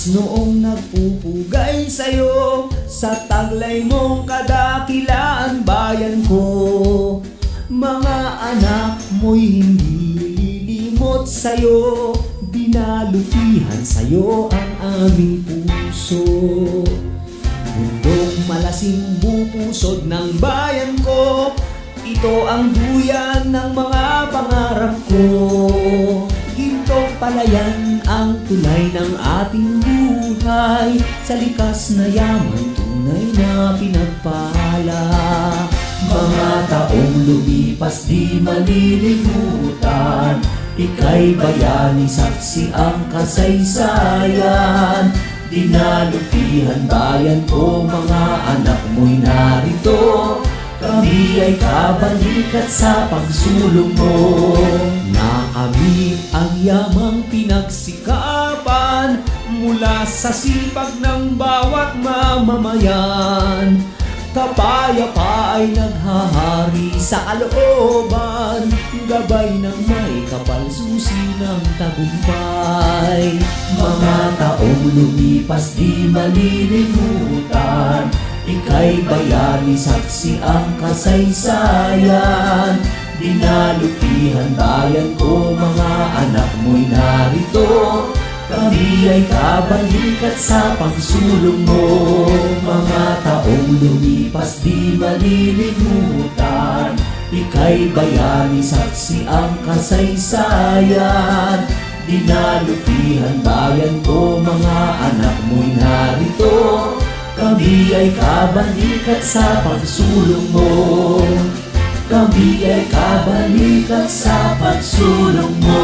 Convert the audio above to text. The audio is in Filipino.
Likas noong nagpupugay sa'yo sa taglay mong kadakilaan, bayan ko. Mga anak mo'y hindi lilimot sa'yo, dinalutihan sa'yo ang aming puso. Bundok malasing bupusod ng bayan ko, ito ang duyan ng mga pangarap ko. Gintong palayan ang tulay ng ating buhay, sa likas na yaman tunay na pinagpala. Mga taong lumipas di malilimutan, ika'y bayani, saksi ang kasaysayan. Dinalutihan bayan ko, mga anak mo'y narito, kami ay kabalikat sa pagsulong mo. Nakamit ang yamang pinagsikapan mula sa sipag ng bawat mamamayan. Kapayapa ay naghahari sa kalooban, gabay ng may kapal, susi ng tagumpay. Mga taong lumipas di malilimutan, ika'y bayani, saksi ang kasaysayan. Dinalutihan bayan ko, mga anak mo'y narito, kami ay kabalikat sa pagsulong mo. Mga taong lumipas di malilimutan, ika'y bayani, saksi ang kasaysayan. Dinalutihan bayan ko, mga anak mo'y narito, kami ay kabalikat sa pagsulong mo. Kami ay kabalikat sa pagsulong mo.